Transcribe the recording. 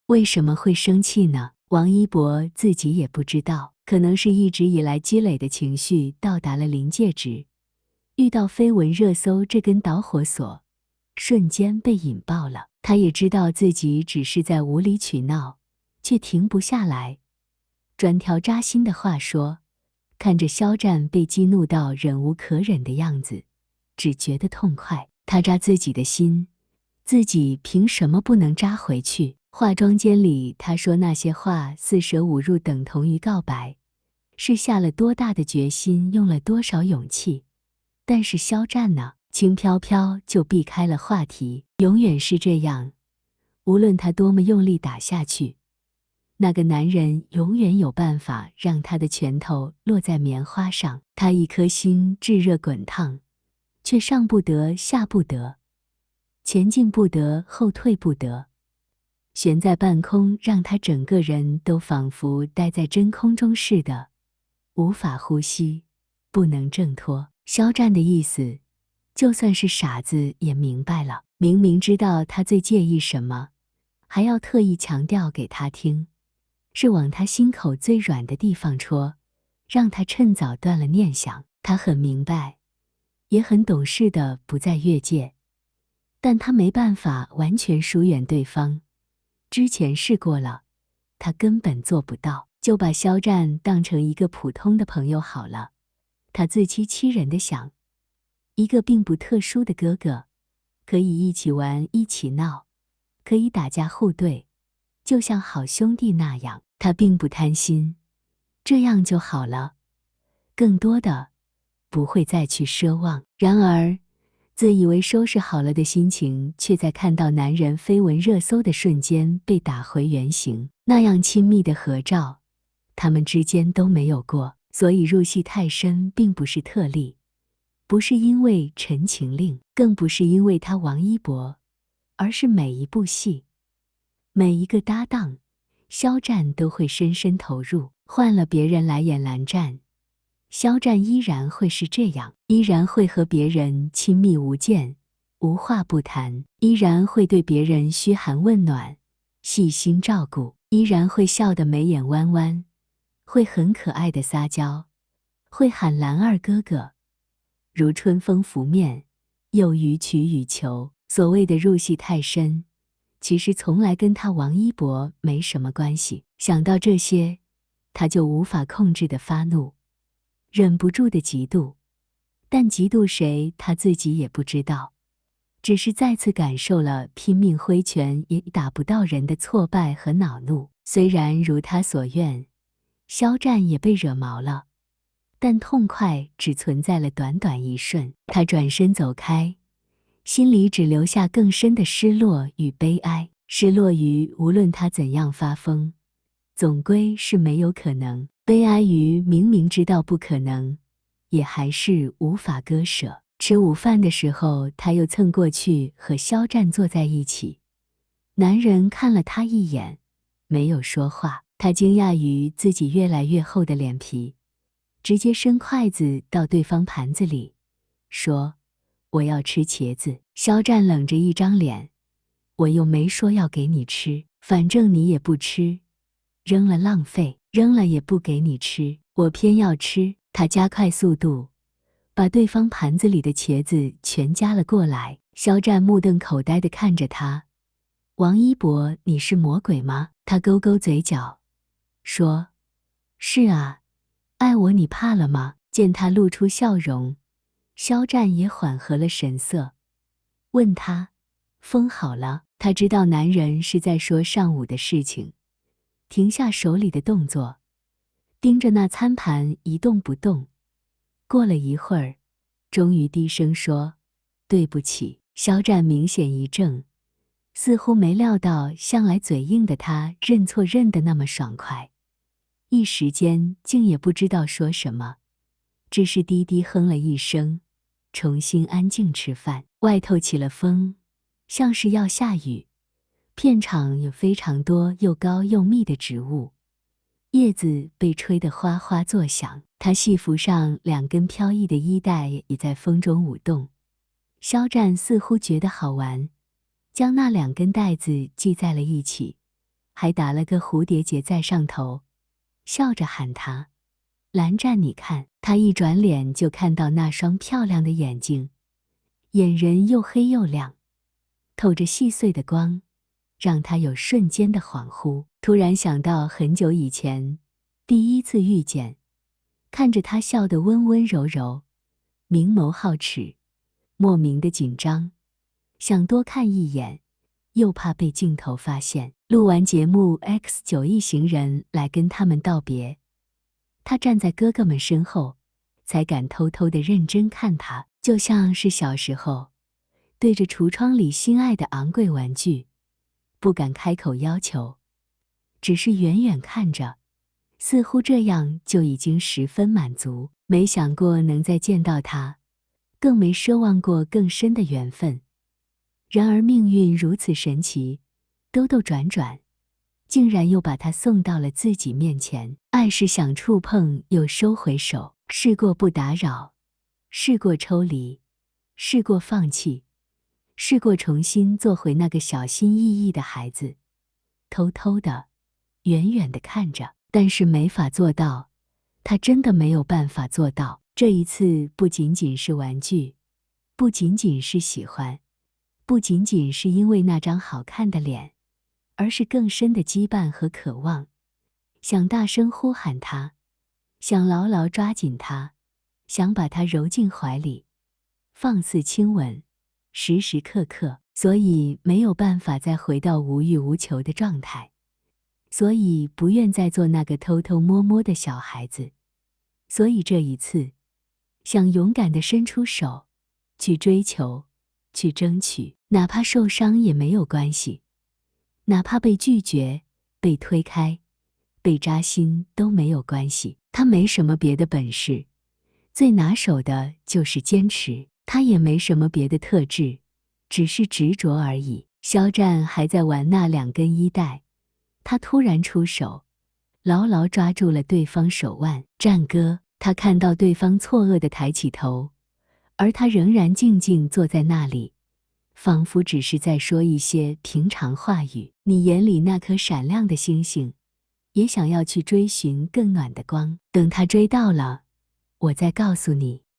为什么会生气呢？王一博自己也不知道，可能是一直以来积累的情绪到达了临界值，遇到绯闻热搜这根导火索，瞬间被引爆了。他也知道自己只是在无理取闹，却停不下来。专挑扎心的话说，看着肖战被激怒到忍无可忍的样子，只觉得痛快。他扎自己的心，自己凭什么不能扎回去？化妆间里，他说那些话四舍五入等同于告白，是下了多大的决心，用了多少勇气。但是肖战呢，轻飘飘就避开了话题，永远是这样。无论他多么用力打下去，那个男人永远有办法让他的拳头落在棉花上。他一颗心炙热滚烫，却上不得下不得，前进不得后退不得，悬在半空，让他整个人都仿佛待在真空中似的，无法呼吸，不能挣脱。肖战的意思，就算是傻子也明白了，明明知道他最介意什么，还要特意强调给他听，是往他心口最软的地方戳，让他趁早断了念想。他很明白，也很懂事的不再越界，但他没办法完全疏远对方。之前试过了，他根本做不到，就把肖战当成一个普通的朋友好了。他自欺欺人地想，一个并不特殊的哥哥，可以一起玩一起闹，可以打架互怼，就像好兄弟那样。他并不贪心，这样就好了，更多的不会再去奢望。然而自以为收拾好了的心情，却在看到男人绯闻热搜的瞬间被打回原形。那样亲密的合照，他们之间都没有过。所以入戏太深并不是特例，不是因为《陈情令》，更不是因为他王一博，而是每一部戏，每一个搭档，肖战都会深深投入。换了别人来演蓝湛，肖战依然会是这样，依然会和别人亲密无间，无话不谈，依然会对别人嘘寒问暖，细心照顾，依然会笑得眉眼弯弯，会很可爱的撒娇，会喊蓝二哥哥，如春风拂面，又予取予求。所谓的入戏太深，其实从来跟他王一博没什么关系。想到这些，他就无法控制的发怒，忍不住的嫉妒，但嫉妒谁他自己也不知道，只是再次感受了拼命挥拳也打不到人的挫败和恼怒。虽然如他所愿，肖战也被惹毛了，但痛快只存在了短短一瞬。他转身走开，心里只留下更深的失落与悲哀。失落于无论他怎样发疯，总归是没有可能；悲哀于明明知道不可能，也还是无法割舍。吃午饭的时候，他又蹭过去和肖战坐在一起。男人看了他一眼，没有说话。他惊讶于自己越来越厚的脸皮，直接伸筷子到对方盘子里，说：“我要吃茄子。”肖战冷着一张脸：“我又没说要给你吃，反正你也不吃，扔了浪费，扔了也不给你吃，我偏要吃。”他加快速度，把对方盘子里的茄子全夹了过来。肖战目瞪口呆地看着他：“王一博，你是魔鬼吗？”他勾勾嘴角，说：“是啊，爱我你怕了吗？”见他露出笑容，肖战也缓和了神色，问他：“封好了？”他知道男人是在说上午的事情，停下手里的动作，盯着那餐盘一动不动。过了一会儿，终于低声说：“对不起。”肖战明显一怔，似乎没料到向来嘴硬的他认错认得那么爽快，一时间竟也不知道说什么，只是低低哼了一声，重新安静吃饭。外头起了风，像是要下雨。片场有非常多又高又密的植物，叶子被吹得哗哗作响。他戏服上2根飘逸的衣带也在风中舞动。肖战似乎觉得好玩，将那2根带子系在了一起，还打了个蝴蝶结在上头，笑着喊他：蓝湛，你看。他一转脸就看到那双漂亮的眼睛，眼仁又黑又亮，透着细碎的光，让他有瞬间的恍惚。突然想到很久以前第一次遇见，看着他笑得温温柔柔，明眸皓齿，莫名的紧张，想多看一眼，又怕被镜头发现。录完节目 ，X9一行人来跟他们道别，他站在哥哥们身后，才敢偷偷地认真看他，就像是小时候对着橱窗里心爱的昂贵玩具，不敢开口要求，只是远远看着，似乎这样就已经十分满足。没想过能再见到他，更没奢望过更深的缘分。然而命运如此神奇，兜兜转转，竟然又把他送到了自己面前。爱是想触碰又收回手，试过不打扰，试过抽离，试过放弃，试过重新做回那个小心翼翼的孩子，偷偷的，远远的看着，但是没法做到，他真的没有办法做到。这一次不仅仅是玩具，不仅仅是喜欢，不仅仅是因为那张好看的脸，而是更深的羁绊和渴望，想大声呼喊他，想牢牢抓紧他，想把他揉进怀里，放肆亲吻，时时刻刻。所以没有办法再回到无欲无求的状态，所以不愿再做那个偷偷摸摸的小孩子，所以这一次想勇敢地伸出手，去追求，去争取，哪怕受伤也没有关系，哪怕被拒绝，被推开，被扎心都没有关系。他没什么别的本事，最拿手的就是坚持。他也没什么别的特质，只是执着而已。肖战还在玩那2根衣带，他突然出手，牢牢抓住了对方手腕。战哥，他看到对方错愕地抬起头，而他仍然静静坐在那里，仿佛只是在说一些平常话语。你眼里那颗闪亮的星星，也想要去追寻更暖的光，等他追到了，我再告诉你。